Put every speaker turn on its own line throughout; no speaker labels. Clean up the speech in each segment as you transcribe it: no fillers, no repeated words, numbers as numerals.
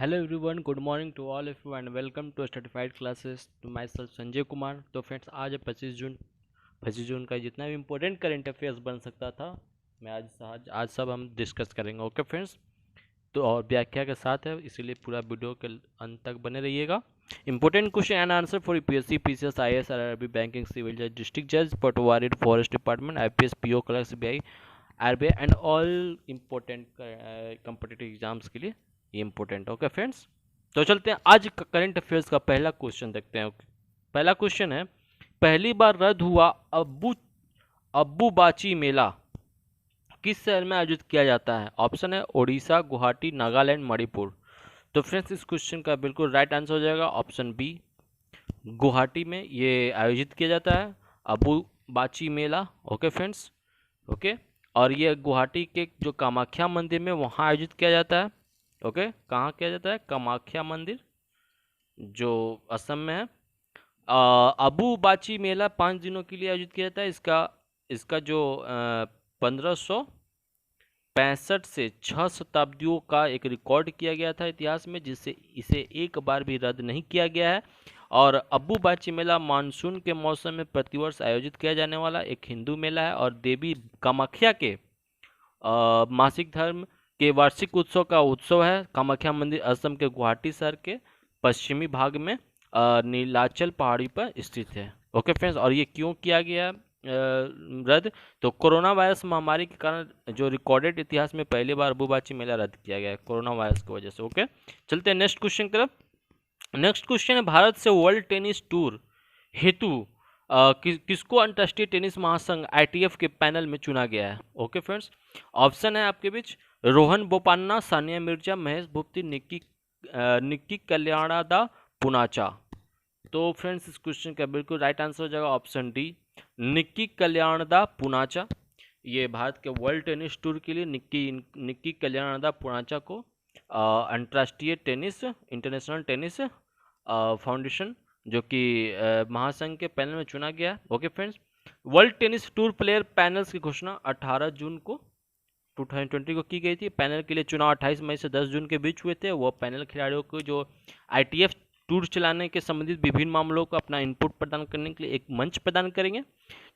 Hello everyone, good morning to all of you and welcome to Studified classes to myself Sanjay Kumar. तो friends, आज है 25 जून का जितना भी इम्पोर्टेंट करंट अफेयर्स बन सकता था मैं आज सब हम डिस्कस करेंगे। ओके फ्रेंड्स, तो और व्याख्या के साथ है, इसीलिए पूरा वीडियो के अंत तक बने रहिएगा। Important question and answer for UPSC, PCS, IAS, RRB, banking, civil जज, डिस्ट्रिक्ट जज, पटवारी, forest department, IPS, PO, clerk, CBI, RBI and all important competitive exams के लिए ये इम्पोर्टेंट। ओके फ्रेंड्स, तो चलते हैं आज करंट अफेयर्स का पहला क्वेश्चन देखते हैं। पहला क्वेश्चन है, पहली बार रद्द हुआ अब्बूबाची मेला किस शहर में आयोजित किया जाता है? ऑप्शन है ओडिशा, गुवाहाटी, नागालैंड, मणिपुर। तो फ्रेंड्स, इस क्वेश्चन का बिल्कुल राइट आंसर हो जाएगा ऑप्शन बी, गुवाहाटी में ये आयोजित किया जाता है Ambubachi Mela. Okay friends, okay. और ये गुवाहाटी के जो कामाख्या मंदिर में वहाँ आयोजित किया जाता है। ओके, कहाँ किया जाता है? कामाख्या मंदिर जो असम में है। अबुबाची मेला 5 दिनों के लिए आयोजित किया जाता है। इसका इसका जो 1565 से 6 शताब्दियों का एक रिकॉर्ड किया गया था इतिहास में, जिससे इसे एक बार भी रद्द नहीं किया गया है। और अब्बूबाची मेला मानसून के मौसम में प्रतिवर्ष आयोजित किया जाने वाला एक हिंदू मेला है और देवी कामाख्या के मासिक धर्म के वार्षिक उत्सव का उत्सव है। कामाख्या मंदिर असम के गुवाहाटी शहर के पश्चिमी भाग में नीलाचल पहाड़ी पर स्थित है। ओके फ्रेंड्स, और ये क्यों किया गया रद्द? तो कोरोना वायरस महामारी के कारण जो रिकॉर्डेड इतिहास में पहली बार अबुबाची मेला रद्द किया गया है कोरोना वायरस की वजह से। ओके, चलते हैं नेक्स्ट क्वेश्चन की तरफ। नेक्स्ट क्वेश्चन है, भारत से वर्ल्ड टेनिस टूर हेतु किसको अंतर्राष्ट्रीय टेनिस महासंघ आईटीएफ के पैनल में चुना गया है? ओके फ्रेंड्स, ऑप्शन है आपके बीच रोहन बोपान्ना, सानिया मिर्जा, महेश भूपति, निक्की कल्याणदा पुनाचा। तो फ्रेंड्स, इस क्वेश्चन का बिल्कुल राइट आंसर हो जाएगा ऑप्शन डी, निक्की कल्याणदा पुनाचा। ये भारत के वर्ल्ड टेनिस टूर के लिए निक्की कल्याणदा पुनाचा को अंतर्राष्ट्रीय टेनिस इंटरनेशनल टेनिस फाउंडेशन जो कि महासंघ के पैनल में चुना गया। Okay friends, world tennis tour player panels की घोषणा 18 जून को 2020 को की गई थी। पैनल के लिए चुनाव 28 मई से 10 जून के बीच हुए थे। वो पैनल खिलाड़ियों को जो आईटीएफ टूर चलाने के संबंधित विभिन्न मामलों को अपना इनपुट प्रदान करने के लिए एक मंच प्रदान करेंगे।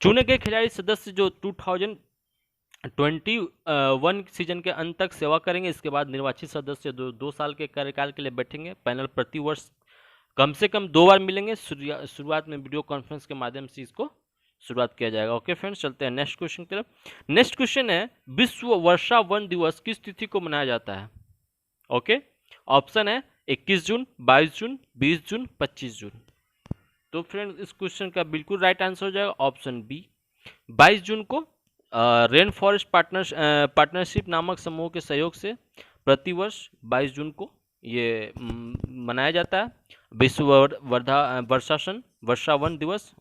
चुने गए खिलाड़ी सदस्य जो 2021 सीजन के अंत तक सेवा करेंगे। इसके बाद निर्वाचित सदस्य 2 साल के कार्यकाल के लिए बैठेंगे। पैनल प्रति वर्ष कम से कम 2 बार मिलेंगे। शुरुआत में वीडियो कॉन्फ्रेंस के माध्यम से इसको शुरुआत किया जाएगा। ओके फ्रेंड्स, चलते हैं नेक्स्ट क्वेश्चन की तरफ। नेक्स्ट क्वेश्चन है, विश्व वर्षा वन दिवस किस तिथि को मनाया जाता है? ओके, ऑप्शन है 21 जून, 22 जून, 20 जून, 25 जून। तो फ्रेंड्स, इस क्वेश्चन का बिल्कुल राइट आंसर हो जाएगा ऑप्शन बी, 22 जून को रेन फॉरेस्ट पार्टनरशिप नामक समूह के सहयोग से प्रतिवर्ष 22 जून को ये मनाया जाता है। विश्व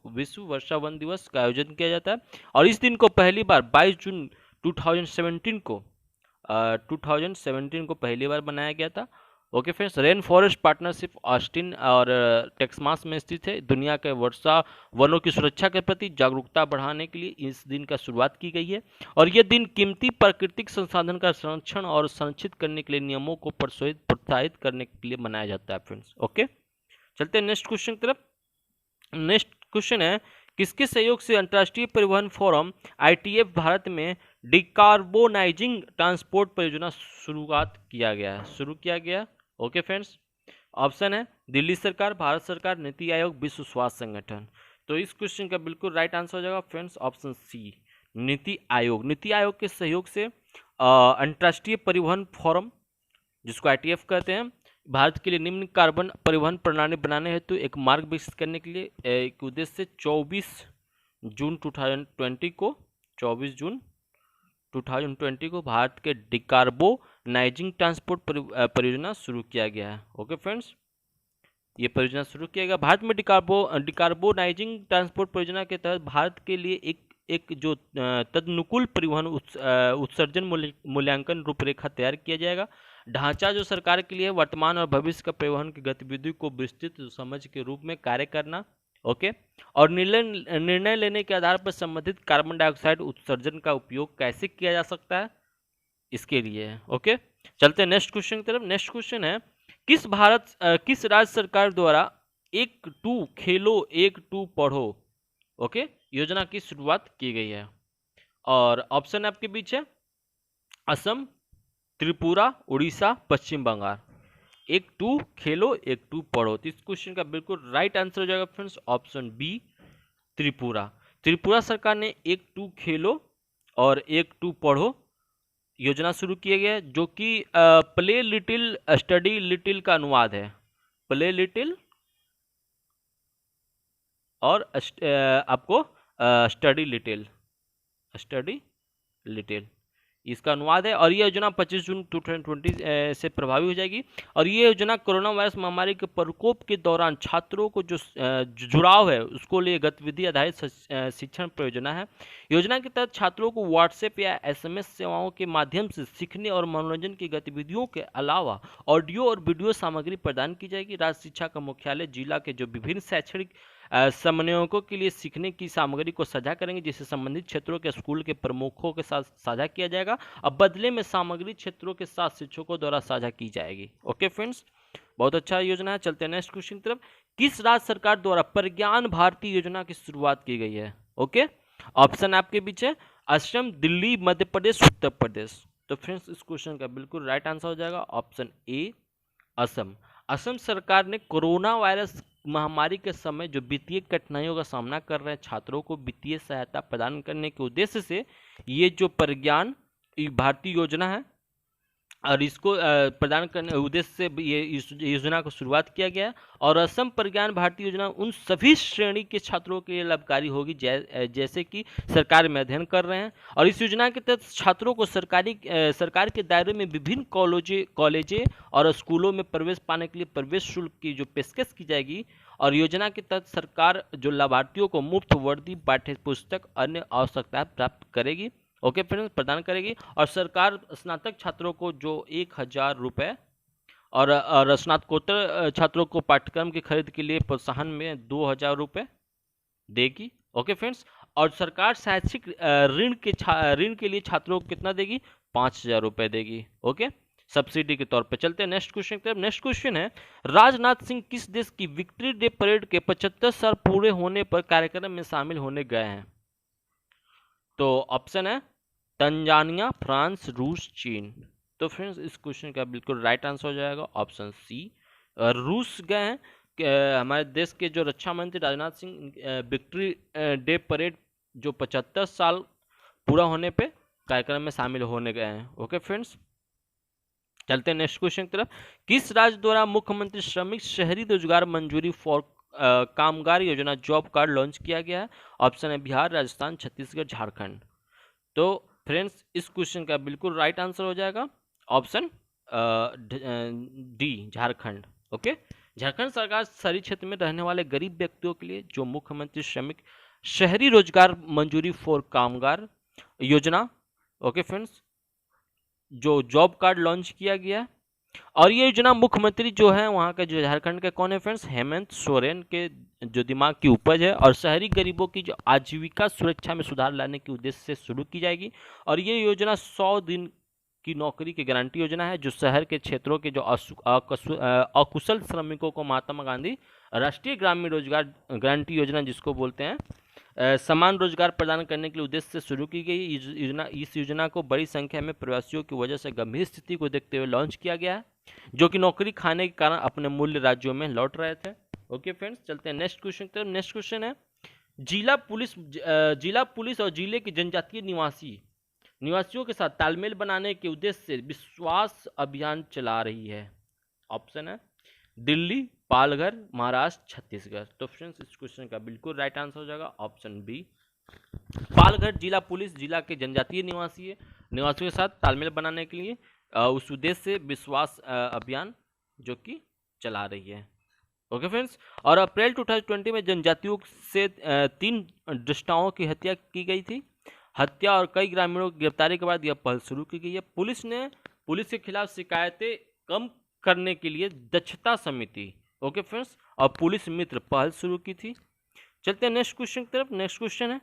विश्व वर्षा वन दिवस का आयोजन किया जाता है। और इस दिन को पहली बार 22 जून 2017 को पहली बार बनाया गया था। Okay friends, rain forest partnership Austin और टेक्सास में स्थित है। दुनिया के वर्षा वनों की सुरक्षा के प्रति जागरूकता बढ़ाने के लिए इस दिन का शुरुआत की गई है। और यह दिन कीमती प्राकृतिक संसाधन का संरक्षण और संरक्षित करने के लिए नियमों को प्रोत्साहित करने के लिए मनाया जाता है फ्रेंड्स। ओके, चलते हैं नेक्स्ट क्वेश्चन की तरफ। नेक्स्ट क्वेश्चन है, किसके सहयोग से अंतर्राष्ट्रीय परिवहन फोरम आईटीएफ भारत में डिकार्बोनाइजिंग ट्रांसपोर्ट परियोजना शुरू किया गया? ओके फ्रेंड्स, ऑप्शन है दिल्ली सरकार, भारत सरकार, नीति आयोग, विश्व स्वास्थ्य संगठन। तो इस क्वेश्चन का बिल्कुल राइट आंसर हो जाएगा friends option C, NITI Aayog. NITI Aayog के सहयोग से अंतर्राष्ट्रीय परिवहन फोरम, जिसको आईटीएफ कहते हैं, भारत के लिए निम्न कार्बन परिवहन प्रणाली बनाने हेतु एक मार्ग विकसित करने के लिए एक उद्देश्य से 24 जून 2020 को भारत के डिकार्बोनाइजिंग ट्रांसपोर्ट परियोजना शुरू किया गया है। ओके फ्रेंड्स, ये परियोजना शुरू किया गया भारत में डिकार्बोनाइजिंग ट्रांसपोर्ट परियोजना के तहत भारत के लिए एक जो तदनुकूल परिवहन उत्सर्जन मूल्यांकन रूपरेखा तैयार किया जाएगा। ढांचा जो सरकार के लिए वर्तमान और भविष्य का परिवहन की गतिविधि को विस्तृत समझ के रूप में कार्य करना। ओके, और निर्णय लेने के आधार पर संबंधित कार्बन डाइऑक्साइड उत्सर्जन का उपयोग कैसे किया जा सकता है, इसके लिए है। ओके, चलते हैं नेक्स्ट क्वेश्चन की तरफ। नेक्स्ट क्वेश्चन है, किस राज्य सरकार द्वारा एक टू खेलो एक टू पढ़ो ओके योजना की शुरुआत की गई है? और ऑप्शन आपके बीच है असम, त्रिपुरा, उड़ीसा, पश्चिम बंगाल। एक टू खेलो एक टू पढ़ो, तो इस क्वेश्चन का बिल्कुल राइट आंसर हो जाएगा friends option B Tripura. Tripura सरकार ने एक टू खेलो और एक टू पढ़ो योजना शुरू किया गया है, जो कि प्ले लिटिल स्टडी लिटिल का अनुवाद है। प्ले लिटिल और आपको स्टडी लिटिल इसका अनुवाद है। और ये योजना 25 जून 2020 से प्रभावी हो जाएगी। और ये योजना कोरोना वायरस महामारी के प्रकोप के दौरान छात्रों को जो जुड़ाव है उसको लिए गतिविधि आधारित शिक्षण परियोजना है। योजना के तहत छात्रों को व्हाट्सएप या एसएमएस सेवाओं के माध्यम से सीखने और मनोरंजन की गतिविधियों के अलावा ऑडियो और वीडियो सामग्री प्रदान की जाएगी। राज्य शिक्षा का मुख्यालय जिला के जो विभिन्न शैक्षणिक समन्वयकों के लिए सीखने की सामग्री को साझा करेंगे, जिसे संबंधित क्षेत्रों के स्कूल के प्रमुखों के साथ साझा किया जाएगा। अब बदले में सामग्री क्षेत्रों के साथ शिक्षकों द्वारा साझा की जाएगी। ओके फ्रेंड्स, बहुत अच्छा योजना है। चलते हैं नेक्स्ट क्वेश्चन की तरफ। किस राज्य सरकार द्वारा प्रज्ञान भारती योजना की शुरुआत की गई है? ओके, ऑप्शन आपके बीच है असम, दिल्ली, मध्य प्रदेश, उत्तर प्रदेश। तो फ्रेंड्स इस क्वेश्चन का बिल्कुल राइट आंसर हो जाएगा ऑप्शन ए असम। असम सरकार ने कोरोना वायरस महामारी के समय जो वित्तीय कठिनाइयों का सामना कर रहे छात्रों को वित्तीय सहायता प्रदान करने के उद्देश्य से ये जो प्रज्ञान भारती योजना है और इसको प्रदान करने उद्देश्य से ये इस योजना को शुरुआत किया गया है। और असम प्रज्ञान भारती योजना उन सभी श्रेणी के छात्रों के लिए लाभकारी होगी जैसे कि सरकार में अध्ययन कर रहे हैं। और इस योजना के तहत छात्रों को सरकार के दायरे में विभिन्न कॉलेजे और स्कूलों में प्रवेश पाने के लिए प्रवेश शुल्क की जो पेशकश की जाएगी। और योजना के तहत सरकार जो लाभार्थियों को मुफ्त वर्दी, पाठ्य पुस्तक, अन्य आवश्यकताएं प्राप्त करेगी। ओके फ्रेंड्स, प्रदान करेगी। और सरकार स्नातक छात्रों को जो 1000 रुपये और स्नातकोत्तर छात्रों को पाठ्यक्रम की खरीद के लिए प्रोत्साहन में 2000 रुपये देगी। ओके फ्रेंड्स, और सरकार शैक्षिक ऋण के लिए छात्रों को कितना देगी? 5000 रुपये देगी। ओके, सब्सिडी के तौर पे। चलते हैं नेक्स्ट क्वेश्चन की तरफ। नेक्स्ट क्वेश्चन है राजनाथ सिंह किस देश की विक्ट्री डे परेड के 75 साल पूरे होने पर कार्यक्रम में शामिल होने गए हैं? तो ऑप्शन है तंजानिया, फ्रांस, रूस, चीन। तो फ्रेंड्स इस क्वेश्चन का बिल्कुल राइट आंसर हो जाएगा ऑप्शन सी रूस गए हैं। हमारे देश के जो रक्षा मंत्री Rajnath Singh victory day parade जो 75 साल पूरा होने पे कार्यक्रम में शामिल होने गए हैं। ओके फ्रेंड्स, चलते हैं नेक्स्ट क्वेश्चन की तरफ। किस राज्य द्वारा मुख्यमंत्री श्रमिक शहरी रोजगार मंजूरी फॉर कामगार योजना जॉब कार्ड लॉन्च किया गया है? ऑप्शन है बिहार, राजस्थान, छत्तीसगढ़, झारखंड। तो फ्रेंड्स इस क्वेश्चन का बिल्कुल राइट आंसर हो जाएगा option D, Jharkhand. Okay, Jharkhand सरकार शहरी क्षेत्र में रहने वाले गरीब व्यक्तियों के लिए जो मुख्यमंत्री श्रमिक शहरी रोजगार मंजूरी फॉर कामगार योजना, ओके फ्रेंड्स, जो जॉब कार्ड लॉन्च किया गया है। और ये योजना मुख्यमंत्री जो है वहाँ के जो झारखंड के कौन है फ्रेंड्स? हेमंत सोरेन के जो दिमाग की उपज है। और शहरी गरीबों की जो आजीविका सुरक्षा में सुधार लाने के उद्देश्य से शुरू की जाएगी। और ये योजना 100 दिन की नौकरी की गारंटी योजना है, जो शहर के क्षेत्रों के जो अकुशल श्रमिकों को महात्मा गांधी राष्ट्रीय ग्रामीण रोजगार गारंटी योजना जिसको बोलते हैं समान रोजगार प्रदान करने के लिए उद्देश्य से शुरू की गई इस योजना को बड़ी संख्या में प्रवासियों की वजह से गंभीर स्थिति को देखते हुए लॉन्च किया गया है, जो कि नौकरी खाने के कारण अपने मूल्य राज्यों में लौट रहे थे। ओके फ्रेंड्स, चलते हैं नेक्स्ट क्वेश्चन की तरफ। नेक्स्ट क्वेश्चन है जिला पुलिस और जिले के जनजातीय निवासियों के साथ तालमेल बनाने के उद्देश्य से विश्वास अभियान चला रही है। ऑप्शन है दिल्ली, पालघर, महाराष्ट्र, छत्तीसगढ़। तो फ्रेंड्स इस क्वेश्चन का बिल्कुल राइट आंसर हो जाएगा ऑप्शन बी, पालघर जिला पुलिस जिला के जनजातीय निवासियों के साथ तालमेल बनाने के लिए उस उद्देश्य से विश्वास अभियान जो कि चला रही है। ओके फ्रेंड्स, और अप्रैल 2020 में जनजातियों से 3 दुष्टाओं की हत्या की गई थी। हत्या और कई ग्रामीणों की गिरफ्तारी के बाद यह पहल शुरू की गई है। पुलिस के खिलाफ शिकायतें कम करने के लिए दक्षता समिति, ओके फ्रेंड्स, और पुलिस मित्र पहल शुरू की थी। चलते हैं नेक्स्ट क्वेश्चन की तरफ। नेक्स्ट क्वेश्चन है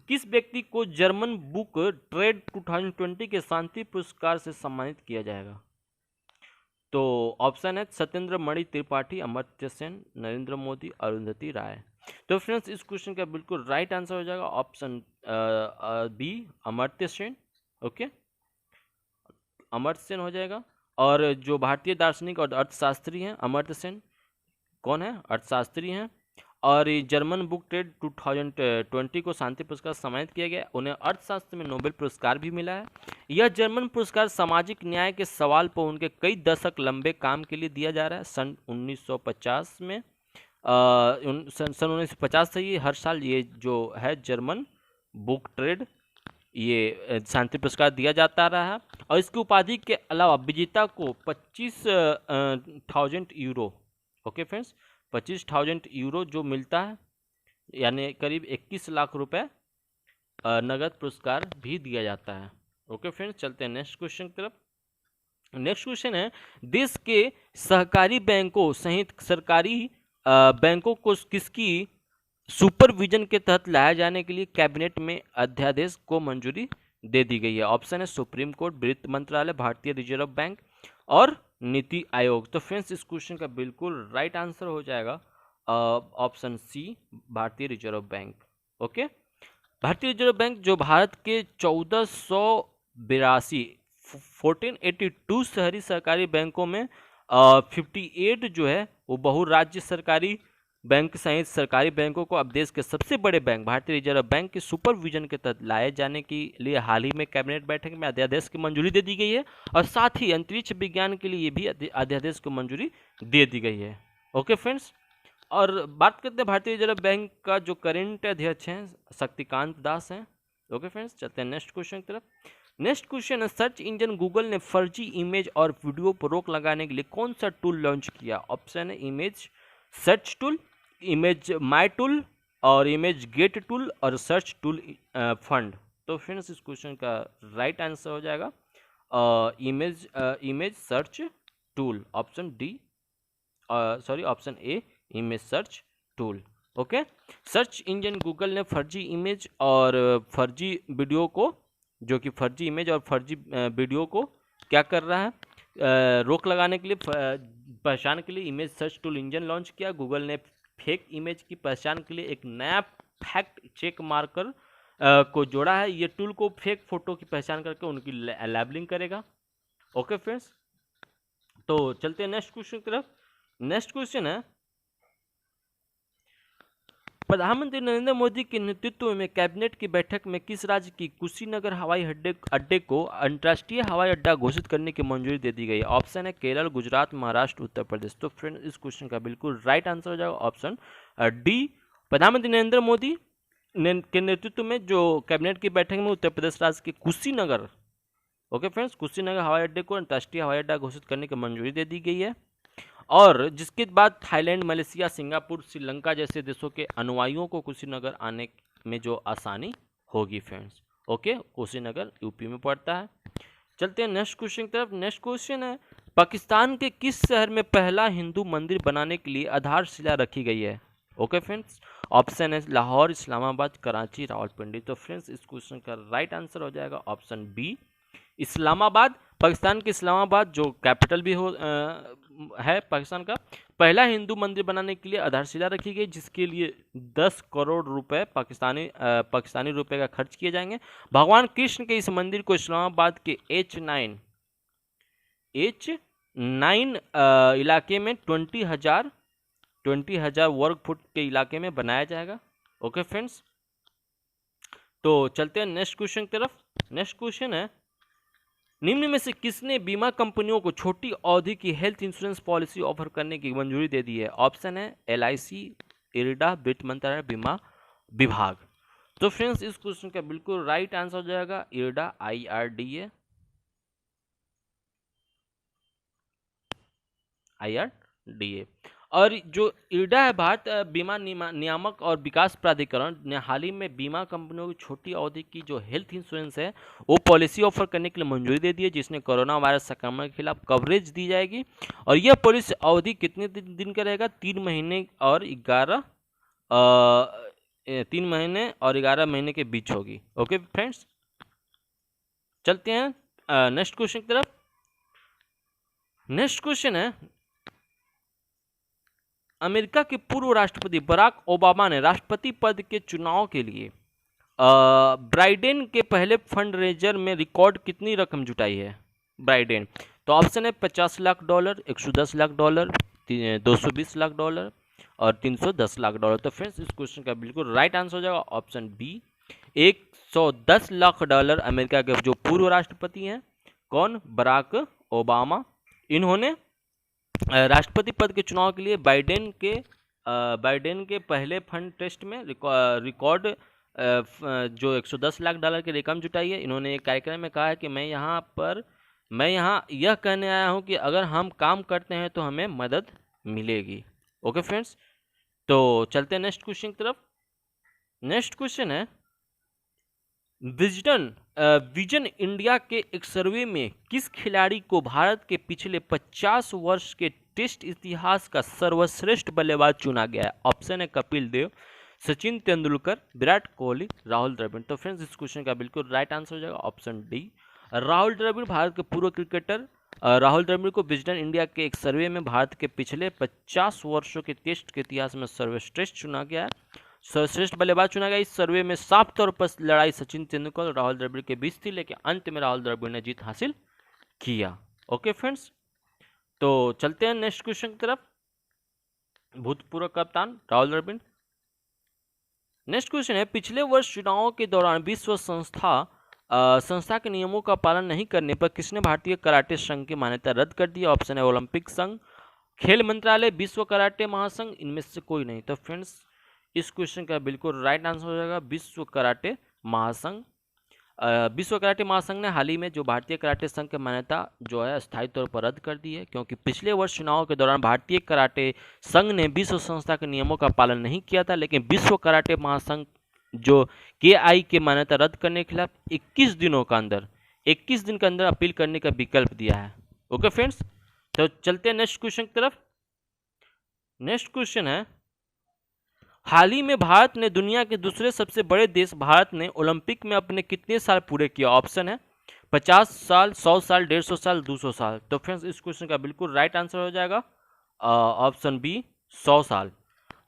किस व्यक्ति को जर्मन बुक ट्रेड 2020 के शांति पुरस्कार से सम्मानित किया जाएगा? तो ऑप्शन है सत्येंद्र मणि त्रिपाठी, अमर्त्य सेन, नरेंद्र मोदी, अरुंधति राय। तो फ्रेंड्स इस क्वेश्चन का बिल्कुल राइट आंसर हो जाएगा option B, Amartya Sen. Okay, Amartya Sen हो जाएगा। और जो भारतीय दार्शनिक और अर्थशास्त्री हैं अमर्त्य सेन, कौन है, अर्थशास्त्री हैं। और ये जर्मन बुक ट्रेड 2020 को शांति पुरस्कार सम्मानित किया गया। उन्हें अर्थशास्त्र में नोबेल पुरस्कार भी मिला है। यह जर्मन पुरस्कार सामाजिक न्याय के सवाल पर उनके कई दशक लंबे काम के लिए दिया जा रहा है। सन 1950 में सन 1950 से ये हर साल ये जो है जर्मन बुक ट्रेड ये शांति पुरस्कार दिया जाता रहा है। और इसकी उपाधि के अलावा विजेता को 25,000 यूरो, ओके फ्रेंड्स, 25,000 यूरो जो मिलता है, यानी करीब 21 लाख रुपए नगद पुरस्कार भी दिया जाता है। ओके फ्रेंड्स, चलते हैं नेक्स्ट क्वेश्चन की तरफ। नेक्स्ट क्वेश्चन है, देश के सहकारी बैंकों सहित सरकारी बैंकों को किसकी सुपरविजन के तहत लाए जाने के लिए कैबिनेट में अध्यादेश को मंजूरी दे दी गई है? ऑप्शन है सुप्रीम कोर्ट, वित्त मंत्रालय, भारतीय रिजर्व बैंक और नीति आयोग। तो फ्रेंड्स इस क्वेश्चन का बिल्कुल राइट आंसर हो जाएगा ऑप्शन सी, भारतीय रिजर्व बैंक। ओके, भारतीय रिजर्व बैंक जो भारत के 1482 शहरी सरकारी बैंकों में 58 जो है वो बहुराज्य सरकारी बैंक सहित सरकारी बैंकों को अब देश के सबसे बड़े बैंक भारतीय रिजर्व बैंक के सुपरविजन के तहत लाए जाने के लिए हाल ही में कैबिनेट बैठक में अध्यादेश की मंजूरी दे दी गई है। और साथ ही अंतरिक्ष विज्ञान के लिए भी अध्यादेश को मंजूरी दे दी गई है। ओके फ्रेंड्स, और बात करते हैं भारतीय रिजर्व बैंक का जो करेंट अध्यक्ष हैं शक्तिकांत दास हैं। ओके फ्रेंड्स, चलते हैं नेक्स्ट क्वेश्चन की तरफ। नेक्स्ट क्वेश्चन है, सर्च इंजन गूगल ने फर्जी इमेज और वीडियो पर रोक लगाने के लिए कौन सा टूल लॉन्च किया? ऑप्शन है इमेज सर्च टूल, इमेज माई टूल और इमेज गेट टूल और सर्च टूल फंड। तो फ्रेंड्स इस क्वेश्चन का राइट आंसर हो जाएगा image search tool, option D, sorry option A, image search tool. Okay, search engine Google ने फर्जी इमेज और फर्जी वीडियो को, जो कि फर्जी इमेज और फर्जी वीडियो को क्या कर रहा है, रोक लगाने के लिए, पहचान के लिए image search tool engine launch किया। गूगल ने फेक इमेज की पहचान के लिए एक नया फैक्ट चेक मार्कर को जोड़ा है। ये टूल को फेक फोटो की पहचान करके उनकी लेबलिंग करेगा। ओके फ्रेंड्स, तो चलते हैं नेक्स्ट क्वेश्चन की तरफ। नेक्स्ट क्वेश्चन है, प्रधानमंत्री नरेंद्र मोदी के नेतृत्व में कैबिनेट की बैठक में किस राज्य की कुशीनगर हवाई अड्डे को अंतर्राष्ट्रीय हवाई अड्डा घोषित करने की मंजूरी दे दी गई? ऑप्शन है केरल, गुजरात, महाराष्ट्र, उत्तर प्रदेश। तो फ्रेंड इस क्वेश्चन का बिल्कुल राइट आंसर हो जाएगा ऑप्शन डी, प्रधानमंत्री नरेंद्र मोदी के नेतृत्व में जो कैबिनेट की बैठक में उत्तर प्रदेश राज्य के कुशीनगर, ओके फ्रेंड्स, कुशीनगर हवाई अड्डे को अंतर्राष्ट्रीय हवाई अड्डा घोषित करने की मंजूरी दे दी गई है। और जिसके बाद थाईलैंड, मलेशिया, सिंगापुर, श्रीलंका जैसे देशों के अनुयायियों को कुशीनगर आने में जो आसानी होगी फ्रेंड्स। ओके, कुशीनगर यूपी में पड़ता है। चलते हैं नेक्स्ट क्वेश्चन की तरफ। नेक्स्ट क्वेश्चन है, पाकिस्तान के किस शहर में पहला हिंदू मंदिर बनाने के लिए आधारशिला रखी गई है? ओके फ्रेंड्स, ऑप्शन है लाहौर, इस्लामाबाद, कराची, रावलपिंडी। तो फ्रेंड्स इस क्वेश्चन का राइट आंसर हो जाएगा ऑप्शन बी, इस्लामाबाद। पाकिस्तान के इस्लामाबाद जो कैपिटल भी है पाकिस्तान का, पहला हिंदू मंदिर बनाने के लिए आधारशिला रखी गई, जिसके लिए 10 करोड़ रुपए पाकिस्तानी रुपए का खर्च किए जाएंगे। भगवान कृष्ण के इस मंदिर को इस्लामाबाद के H9 इलाके में 20,000 वर्ग फुट के इलाके में बनाया जाएगा। ओके फ्रेंड्स, तो चलते हैं नेक्स्ट क्वेश्चन की तरफ। नेक्स्ट क्वेश्चन है, निम्न में से किसने बीमा कंपनियों को छोटी अवधि की हेल्थ इंश्योरेंस पॉलिसी ऑफर करने की मंजूरी दे दी है? ऑप्शन है LIC, इरडा, वित्त मंत्रालय, बीमा विभाग। तो फ्रेंड्स इस क्वेश्चन का बिल्कुल राइट आंसर हो जाएगा इरडा, IRDA। और जो इरडा है, भारत बीमा नियामक और विकास प्राधिकरण ने हाल ही में बीमा कंपनियों की छोटी अवधि की जो हेल्थ इंश्योरेंस है वो पॉलिसी ऑफर करने के लिए मंजूरी दे दी है, जिसने कोरोना वायरस संक्रमण के खिलाफ कवरेज दी जाएगी। और यह पॉलिसी अवधि कितने दिन का रहेगा? 3 महीने और 11 महीने के बीच होगी। ओके फ्रेंड्स, चलते हैं नेक्स्ट क्वेश्चन की तरफ। नेक्स्ट क्वेश्चन है, अमेरिका के पूर्व राष्ट्रपति बराक ओबामा ने राष्ट्रपति पद के चुनाव के लिए ब्राइडेन के पहले फंड रेजर में रिकॉर्ड कितनी रकम जुटाई है ब्राइडेन? तो ऑप्शन है $50 लाख, $110 लाख, $220 लाख और $310 लाख। तो फ्रेंड्स इस क्वेश्चन का बिल्कुल राइट आंसर हो जाएगा ऑप्शन बी, $110 लाख। अमेरिका के जो पूर्व राष्ट्रपति हैं कौन? Barack Obama. इन्होंने राष्ट्रपति पद के चुनाव के लिए बाइडेन के पहले फंड टेस्ट में रिकॉर्ड जो $110 लाख की रकम जुटाई है। इन्होंने एक कार्यक्रम में कहा है कि मैं यहाँ यह कहने आया हूं कि अगर हम काम करते हैं तो हमें मदद मिलेगी। ओके फ्रेंड्स, तो चलते हैं नेक्स्ट क्वेश्चन की तरफ। नेक्स्ट क्वेश्चन है, विजन इंडिया के एक सर्वे में किस खिलाड़ी को भारत के पिछले 50 वर्ष के टेस्ट इतिहास का सर्वश्रेष्ठ बल्लेबाज चुना गया है? ऑप्शन है कपिल देव, सचिन तेंदुलकर, विराट कोहली, राहुल द्रविड़। तो फ्रेंड्स इस क्वेश्चन का बिल्कुल राइट आंसर हो जाएगा ऑप्शन डी, राहुल द्रविड़। भारत के पूर्व क्रिकेटर राहुल द्रविड़ को विजन इंडिया के एक सर्वे में भारत के पिछले 50 वर्षों के टेस्ट के इतिहास में सर्वश्रेष्ठ चुना गया है, सर्वश्रेष्ठ बल्लेबाज चुना गया। इस सर्वे में साफ तौर पर लड़ाई सचिन तेंदुलकर और राहुल द्रविड़ के बीच थी, लेकिन अंत में राहुल द्रविड़ ने जीत हासिल किया। ओके फ्रेंड्स, तो चलते हैं नेक्स्ट क्वेश्चन की तरफ। भूतपूर्व कप्तान राहुल द्रविड़। नेक्स्ट क्वेश्चन है, पिछले वर्ष चुनावों के दौरान विश्व संस्था के नियमों का पालन नहीं करने पर किसने भारतीय कराटे संघ की मान्यता रद्द कर दी? ऑप्शन है ओलंपिक संघ, खेल मंत्रालय, विश्व कराटे महासंघ, इनमें से कोई नहीं। तो फ्रेंड्स इस क्वेश्चन का बिल्कुल राइट आंसर हो जाएगा विश्व कराटे महासंघ। विश्व कराटे महासंघ ने हाल ही में जो भारतीय कराटे संघ की मान्यता जो है अस्थायी तौर पर रद्द कर दी है, क्योंकि पिछले वर्ष चुनाव के दौरान भारतीय कराटे संघ ने विश्व संस्था के नियमों का पालन नहीं किया था, लेकिन विश्व कराटे महासंघ जो KI की मान्यता रद्द करने के खिलाफ 21 दिन के अंदर अपील करने का विकल्प दिया है। ओके फ्रेंड्स, तो चलते हैं नेक्स्ट क्वेश्चन की तरफ। नेक्स्ट क्वेश्चन है, हाल ही में भारत ने दुनिया के दूसरे सबसे बड़े देश भारत ने ओलंपिक में अपने कितने साल पूरे किया? ऑप्शन है 50 साल, 100 साल, 150 साल, 200 साल। तो फ्रेंड्स इस क्वेश्चन का बिल्कुल राइट आंसर हो जाएगा ऑप्शन बी, 100 साल।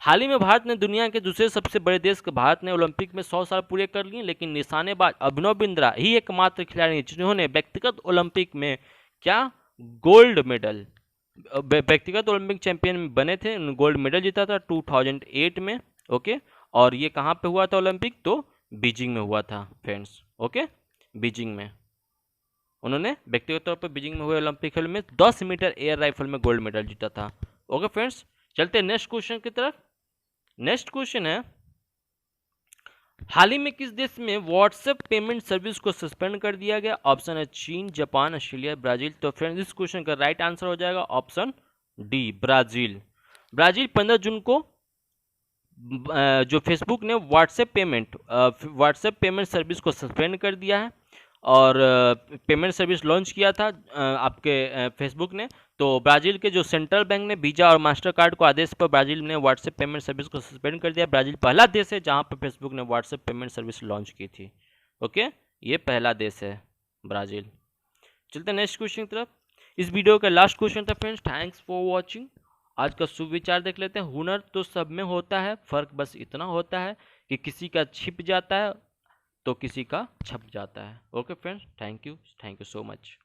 हाल ही में भारत ने दुनिया के दूसरे सबसे बड़े देश के भारत ने ओलंपिक में 100 साल पूरे कर लिए, लेकिन निशानेबाज अभिनव बिंद्रा ही एकमात्र खिलाड़ी जिन्होंने व्यक्तिगत ओलंपिक में गोल्ड मेडल, व्यक्तिगत ओलंपिक चैंपियन बने थे, गोल्ड मेडल जीता था 2008 में। ओके, और ये कहाँ पे हुआ था ओलंपिक? तो बीजिंग में हुआ था फ्रेंड्स। ओके, बीजिंग में उन्होंने व्यक्तिगत तौर पर बीजिंग में हुए ओलंपिक खेल में 10 मीटर एयर राइफल में गोल्ड मेडल जीता था। ओके फ्रेंड्स, चलते हैं नेक्स्ट क्वेश्चन की तरफ। नेक्स्ट क्वेश्चन है, हाल ही में किस देश में व्हाट्सएप पेमेंट सर्विस को सस्पेंड कर दिया गया? ऑप्शन है चीन, जापान, ऑस्ट्रेलिया, ब्राजील। तो फ्रेंड्स इस क्वेश्चन का राइट आंसर हो जाएगा ऑप्शन डी, ब्राजील। ब्राजील 15 जून को जो फेसबुक ने व्हाट्सएप पेमेंट सर्विस को सस्पेंड कर दिया है, और पेमेंट सर्विस लॉन्च किया था आपके फेसबुक ने। तो ब्राज़ील के जो सेंट्रल बैंक ने वीजा और मास्टर कार्ड को आदेश पर ब्राज़ील ने व्हाट्सएप पेमेंट सर्विस को सस्पेंड कर दिया। ब्राज़ील पहला देश है जहां पर फेसबुक ने व्हाट्सएप पेमेंट सर्विस लॉन्च की थी। ओके, ये पहला देश है ब्राज़ील। चलते हैं नेक्स्ट क्वेश्चन की तरफ। इस वीडियो का लास्ट क्वेश्चन था फ्रेंड्स। Thanks for watching. आज का सुविचार देख लेते हैं। हुनर तो सब में होता है, फ़र्क बस इतना होता है कि किसी का छिप जाता है तो किसी का छप जाता है। Okay friends, thank you so much.